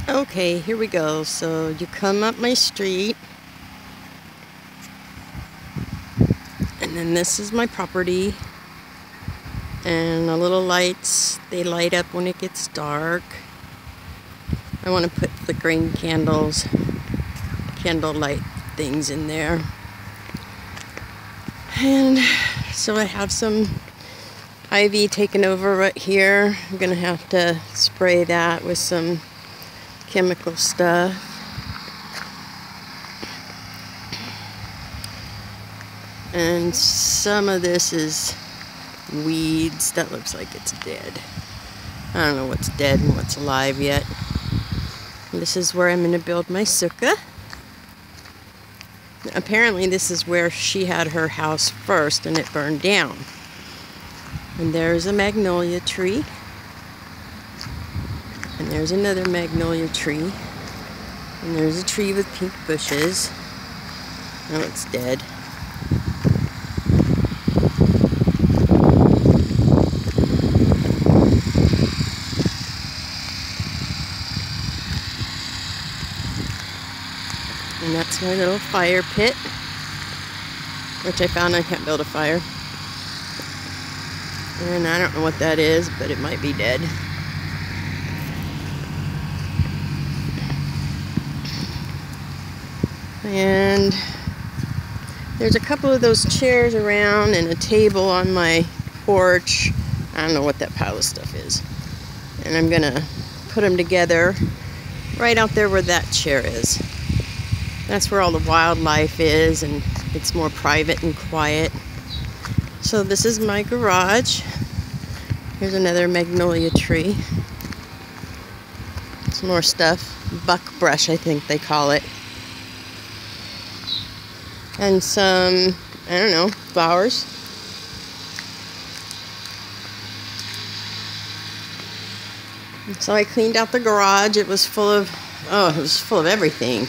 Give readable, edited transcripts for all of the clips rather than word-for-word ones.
Okay, here we go. So you come up my street, and then this is my property, and the little lights, they light up when it gets dark. I want to put flickering candles, candlelight things in there. And so I have some ivy taken over right here. I'm gonna have to spray that with some chemical stuff. And some of this is weeds. That looks like it's dead. I don't know what's dead and what's alive yet. This is where I'm gonna build my sukkah. Apparently this is where she had her house first and it burned down. And there's a magnolia tree. And there's another magnolia tree. And there's a tree with pink bushes. Oh, it's dead. And that's my little fire pit, which I found I can't build a fire. And I don't know what that is, but it might be dead. And there's a couple of those chairs around and a table on my porch. I don't know what that pile of stuff is. And I'm gonna put them together right out there where that chair is. That's where all the wildlife is, and it's more private and quiet. So this is my garage. Here's another magnolia tree. Some more stuff. Buckbrush, I think they call it. And some, I don't know, flowers. And so I cleaned out the garage. It was full of, it was full of everything.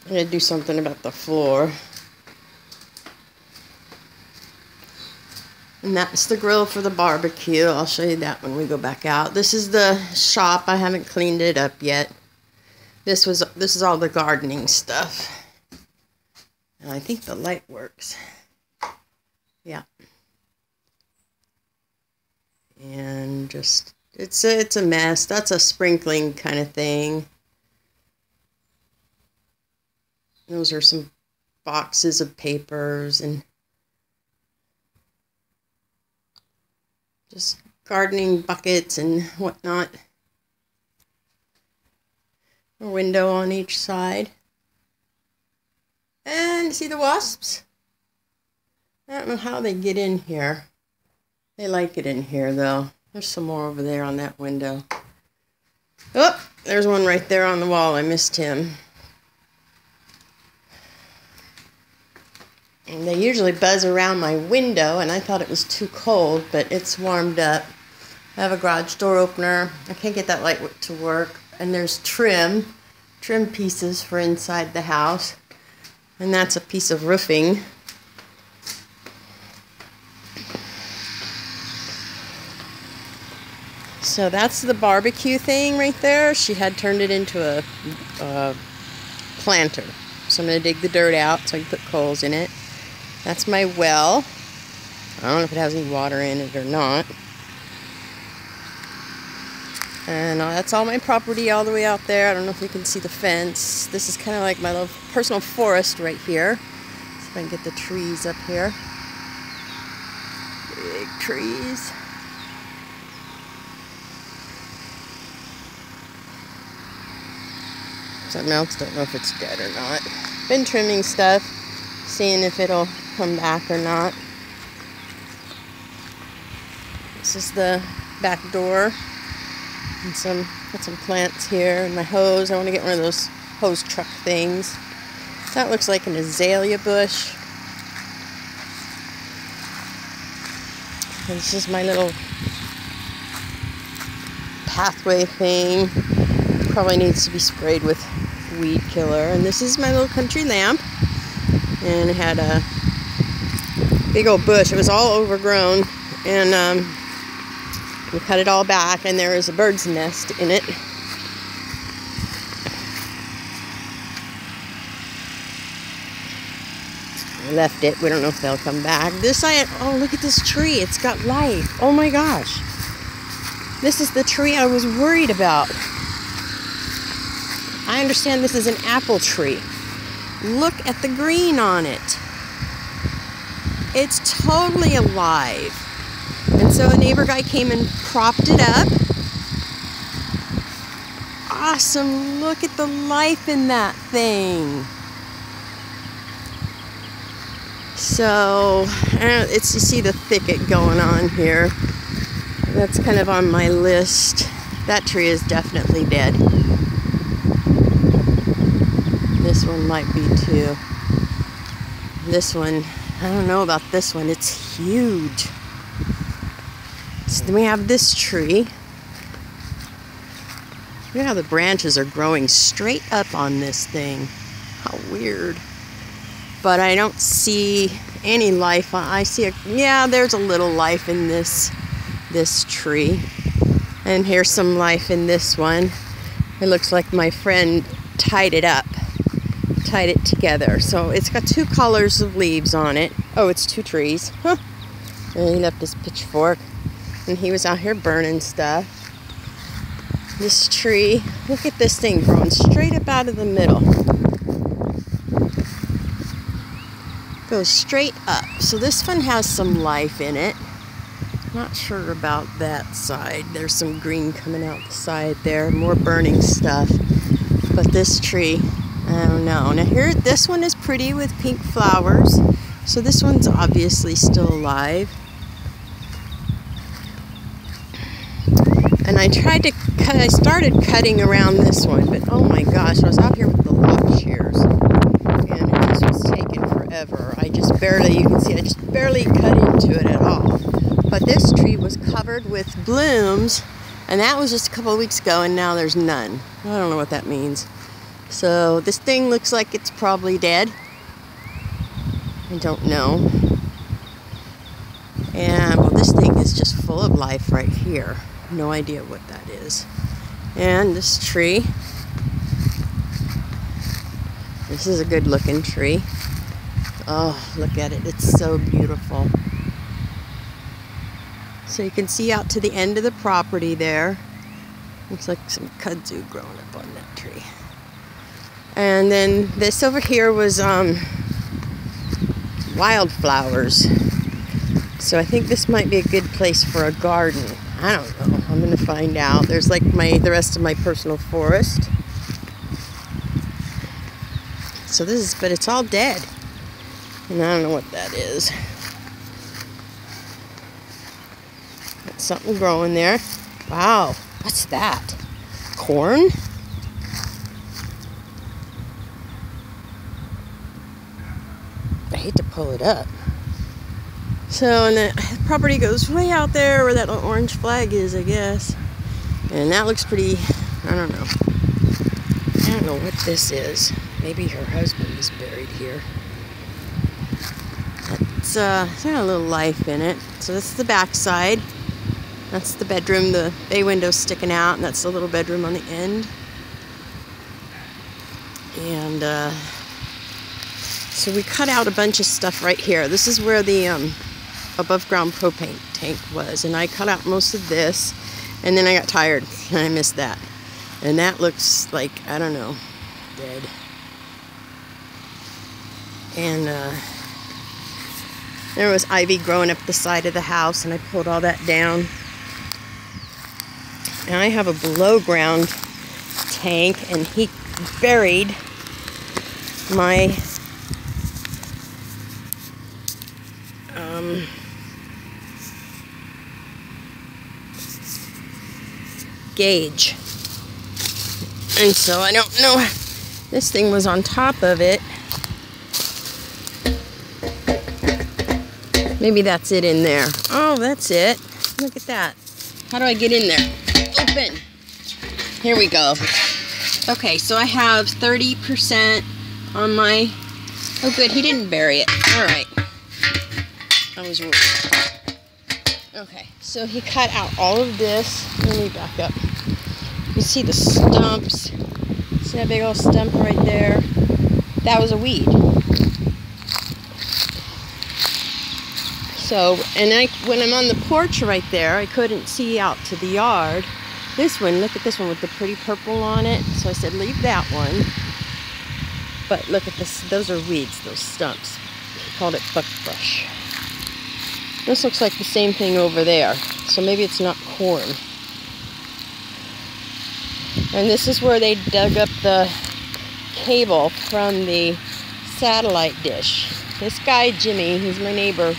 I'm gonna do something about the floor. And that's the grill for the barbecue. I'll show you that when we go back out. This is the shop. I haven't cleaned it up yet. This is all the gardening stuff. And I think the light works. Yeah. And just it's a mess. That's a sprinkling kind of thing. Those are some boxes of papers and just gardening buckets and whatnot. A window on each side. And see the wasps? I don't know how they get in here. They like it in here though. There's some more over there on that window. Oh, there's one right there on the wall. I missed him. And they usually buzz around my window, and I thought it was too cold, but it's warmed up. I have a garage door opener. I can't get that light to work. And there's trim pieces for inside the house. And that's a piece of roofing. So that's the barbecue thing right there. She had turned it into a planter. So I'm going to dig the dirt out so I can put coals in it. That's my well. I don't know if it has any water in it or not. And that's all my property all the way out there. I don't know if you can see the fence. This is kind of like my little personal forest right here. See if I can get the trees up here. Big trees. Something else, don't know if it's dead or not. Been trimming stuff, seeing if it'll come back or not. This is the back door. And got some plants here, and my hose. I want to get one of those hose truck things. That looks like an azalea bush. And this is my little pathway thing. Probably needs to be sprayed with weed killer. And this is my little country lamp. And it had a big old bush. It was all overgrown. And We cut it all back, and there is a bird's nest in it. I left it. We don't know if they'll come back. This side, oh, look at this tree. It's got life. Oh my gosh. This is the tree I was worried about. I understand this is an apple tree. Look at the green on it. It's totally alive. And so a neighbor guy came and propped it up. Awesome. Look at the life in that thing. So, it's, you see the thicket going on here. That's kind of on my list. That tree is definitely dead. This one might be too. This one, I don't know about this one. It's huge. So then we have this tree. Look how the branches are growing straight up on this thing. How weird. But I don't see any life. I see yeah, there's a little life in this tree. And here's some life in this one. It looks like my friend tied it up. Tied it together. So it's got two colors of leaves on it. Oh, it's two trees. Huh. And he left his pitchfork. And he was out here burning stuff. This tree, look at this thing growing straight up out of the middle. Goes straight up. So this one has some life in it. Not sure about that side. There's some green coming out the side there. More burning stuff. But this tree, I don't know. Now here, this one is pretty with pink flowers. So this one's obviously still alive. And I tried to cut, I started cutting around this one, but oh my gosh, I was out here with the lock shears. And it just was taking forever. I just barely, you can see, I just barely cut into it at all. But this tree was covered with blooms, and that was just a couple of weeks ago, and now there's none. I don't know what that means. So this thing looks like it's probably dead. I don't know. And well, this thing is just full of life right here. No idea what that is. And this tree. This is a good looking tree. Oh, look at it. It's so beautiful. So you can see out to the end of the property there. Looks like some kudzu growing up on that tree. And then this over here was wildflowers. So I think this might be a good place for a garden. I don't know. I'm gonna find out. There's like the rest of my personal forest. So this is, but it's all dead. And I don't know what that is. Got something growing there. Wow, what's that? Corn? I hate to pull it up. So, and the property goes way out there where that little orange flag is, I guess. And that looks pretty, I don't know. I don't know what this is. Maybe her husband is buried here. It's got a little life in it. So this is the back side. That's the bedroom, the bay window's sticking out, and that's the little bedroom on the end. And so we cut out a bunch of stuff right here. This is where the above ground propane tank was, and I cut out most of this, and then I got tired and I missed that. And that looks like, I don't know, dead. And there was ivy growing up the side of the house, and I pulled all that down. And I have a below ground tank, and he buried my gauge. And so I don't know, this thing was on top of it. Maybe that's it in there. Oh, that's it. Look at that. How do I get in there? Open. Here we go. Okay, so I have 30% on my... Oh, good, he didn't bury it. All right. I was worried. Okay, so he cut out all of this. Let me back up. You see the stumps. See that big old stump right there? That was a weed. So, and when I'm on the porch right there, I couldn't see out to the yard. This one, look at this one with the pretty purple on it. So I said, leave that one. But look at this, those are weeds, those stumps. I called it buckbrush. This looks like the same thing over there. So maybe it's not corn. And this is where they dug up the cable from the satellite dish. This guy, Jimmy, he's my neighbor,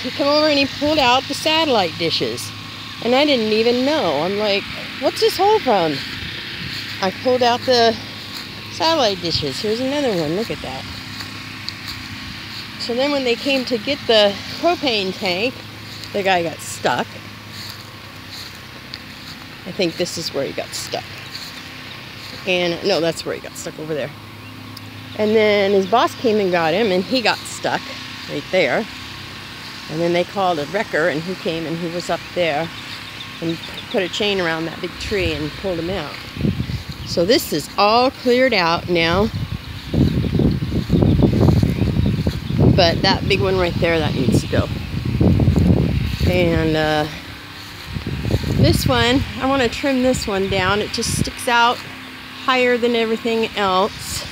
he came over and he pulled out the satellite dishes. And I didn't even know. I'm like, what's this hole from? I pulled out the satellite dishes. Here's another one. Look at that. So then when they came to get the propane tank, the guy got stuck. I think this is where he got stuck. And no, that's where he got stuck, over there. And then his boss came and got him, and he got stuck right there. And then they called a wrecker, and he came and he was up there and put a chain around that big tree and pulled him out. So this is all cleared out now. But that big one right there, that needs to go. And this one, I want to trim this one down. It just sticks out higher than everything else.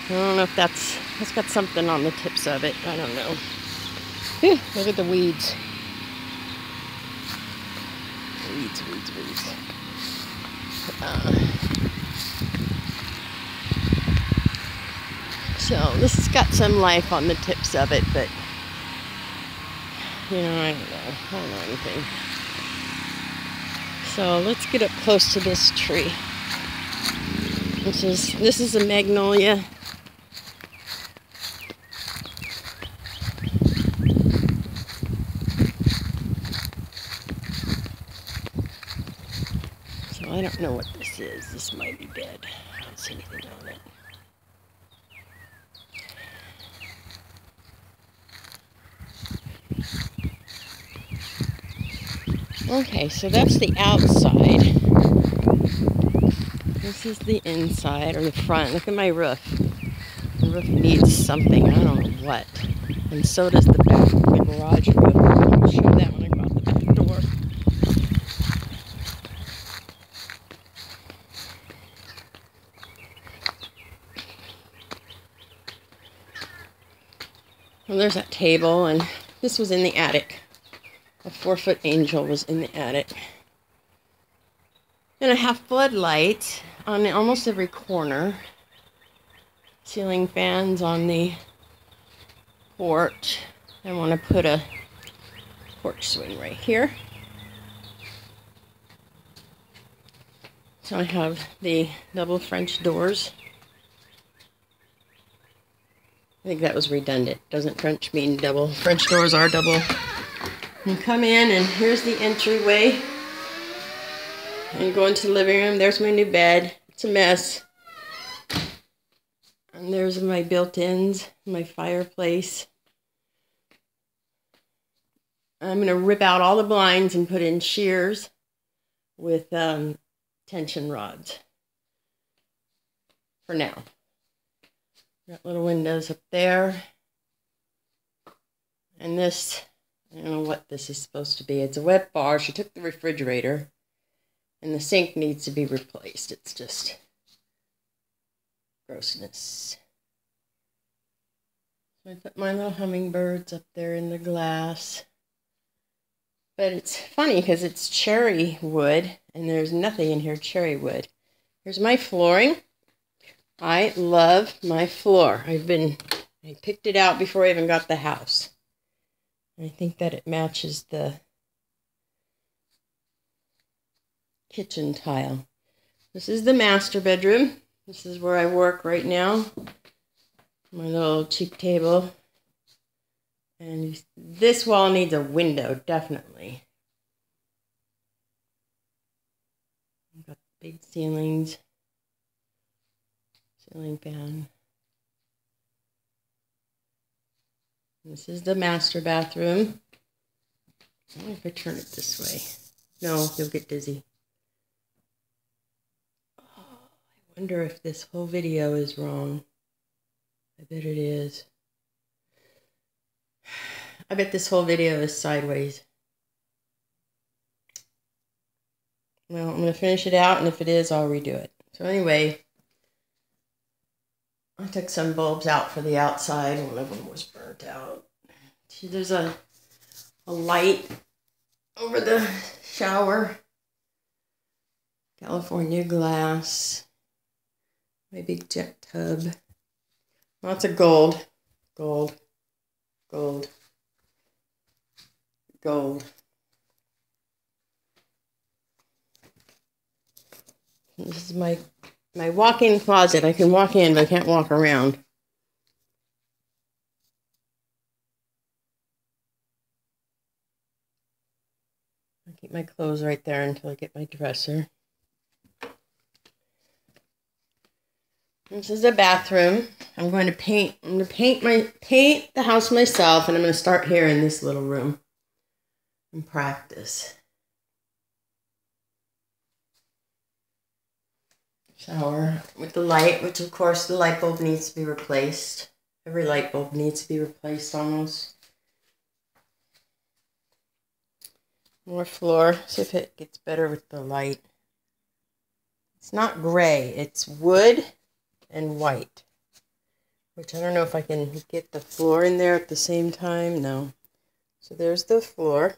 I don't know if that's got something on the tips of it. I don't know. Whew, look at the weeds. Weeds. So this has got some life on the tips of it, but you know, I don't know anything. So let's get up close to this tree. This is a magnolia. So I don't know what this is. This might be dead. I don't see anything on it. Okay, so that's the outside. This is the inside, or the front. Look at my roof. The roof needs something. I don't know what. And so does the back, the garage roof. I'll show that when I go out the back door. Well, there's that table, and this was in the attic. A 4-foot angel was in the attic. And I have floodlights on almost every corner. Ceiling fans on the porch. I want to put a porch swing right here. So I have the double French doors. I think that was redundant. Doesn't French mean double? French doors are double. You come in, and here's the entryway. And you go into the living room. There's my new bed. It's a mess. And there's my built-ins, my fireplace. I'm going to rip out all the blinds and put in shears with tension rods for now. Got little windows up there. And this, I don't know what this is supposed to be. It's a wet bar. She took the refrigerator, and the sink needs to be replaced. It's just grossness. So I put my little hummingbirds up there in the glass. But it's funny because it's cherry wood, and there's nothing in here cherry wood. Here's my flooring. I love my floor. I picked it out before I even got the house. I think that it matches the kitchen tile. This is the master bedroom. This is where I work right now. My little cheap table. And this wall needs a window, definitely. I've got big ceilings. Ceiling fan. This is the master bathroom. What if I turn it this way? No, you'll get dizzy. Oh, I wonder if this whole video is wrong. I bet it is. I bet this whole video is sideways. Well, I'm going to finish it out, and if it is, I'll redo it. So anyway, I took some bulbs out for the outside. One of them was burnt out. See, there's a light over the shower. California glass. My big jet tub. Lots of gold. Gold. Gold. Gold. This is my walk-in closet. I can walk in, but I can't walk around. I'll keep my clothes right there until I get my dresser. This is a bathroom. I'm going to paint. I'm going to paint the house myself, and I'm going to start here in this little room and practice. Shower with the light, which of course the light bulb needs to be replaced. Every light bulb needs to be replaced almost. More floor. See if it gets better with the light. It's not gray. It's wood and white. Which I don't know if I can get the floor in there at the same time. No. So there's the floor.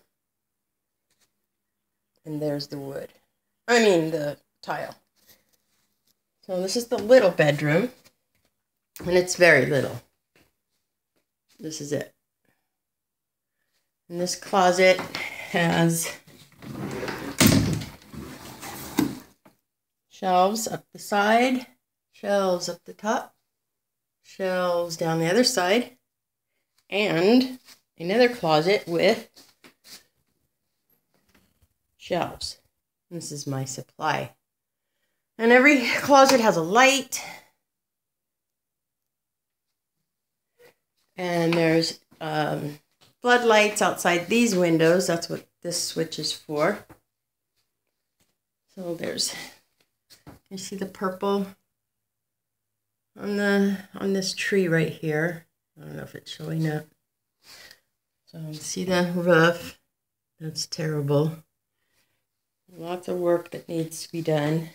And there's the wood. I mean the tile. So this is the little bedroom. And it's very little. This is it. And this closet has shelves up the side, shelves up the top, shelves down the other side, and another closet with shelves. This is my supply. And every closet has a light. And there's floodlights outside these windows. That's what this switch is for. So there's, you see the purple on this tree right here. I don't know if it's showing up. So you see the roof. That's terrible. Lots of work that needs to be done.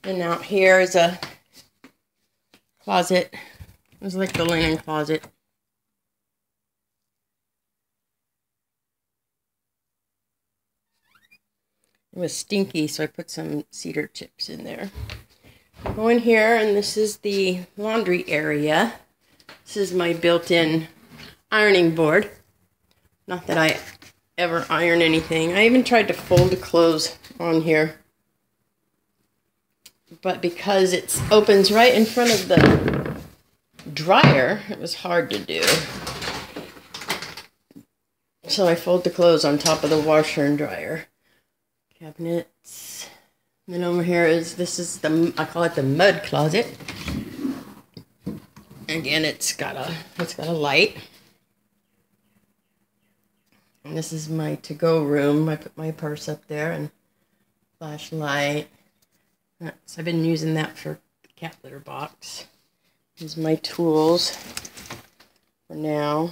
And out here is a closet. It's like the linen closet. It was stinky, so I put some cedar chips in there. I go in here, and this is the laundry area. This is my built-in ironing board. Not that I ever iron anything. I even tried to fold the clothes on here. But because it opens right in front of the dryer, it was hard to do. So I fold the clothes on top of the washer and dryer. Cabinets. And then over here is, this is the, I call it the mud closet. Again, it's got a light. And this is my to-go room. I put my purse up there and flashlight. I've been using that for the cat litter box. These are my tools for now.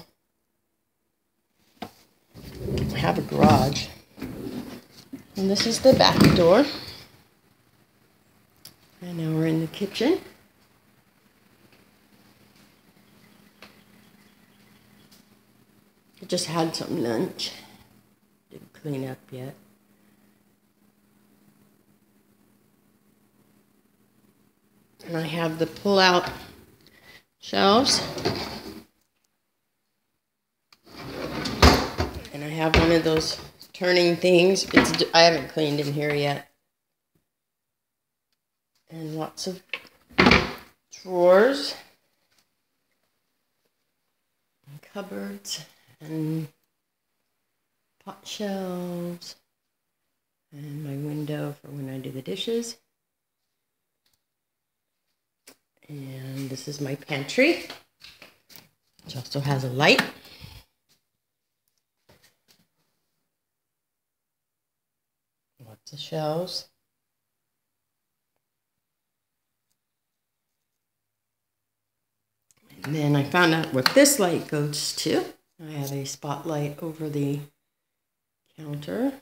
I have a garage. And this is the back door. And now we're in the kitchen. I just had some lunch. Didn't clean up yet. And I have the pull-out shelves. And I have one of those turning things. I haven't cleaned in here yet. And lots of drawers. And cupboards. And pot shelves. And my window for when I do the dishes. And this is my pantry, which also has a light. The shelves. And then I found out what this light goes to. I have a spotlight over the counter.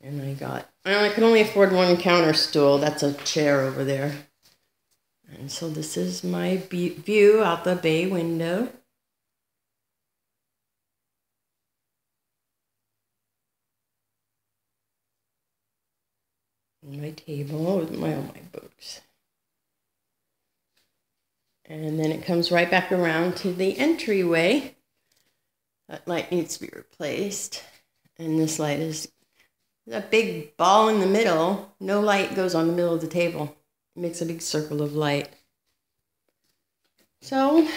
And I could only afford one counter stool. That's a chair over there. And so this is my view out the bay window. And my table with all my books. And then it comes right back around to the entryway. That light needs to be replaced. And this light is a big ball in the middle. No light goes on the middle of the table. It makes a big circle of light. So,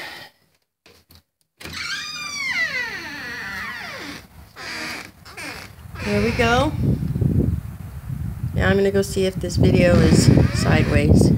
there we go. Now I'm going to go see if this video is sideways.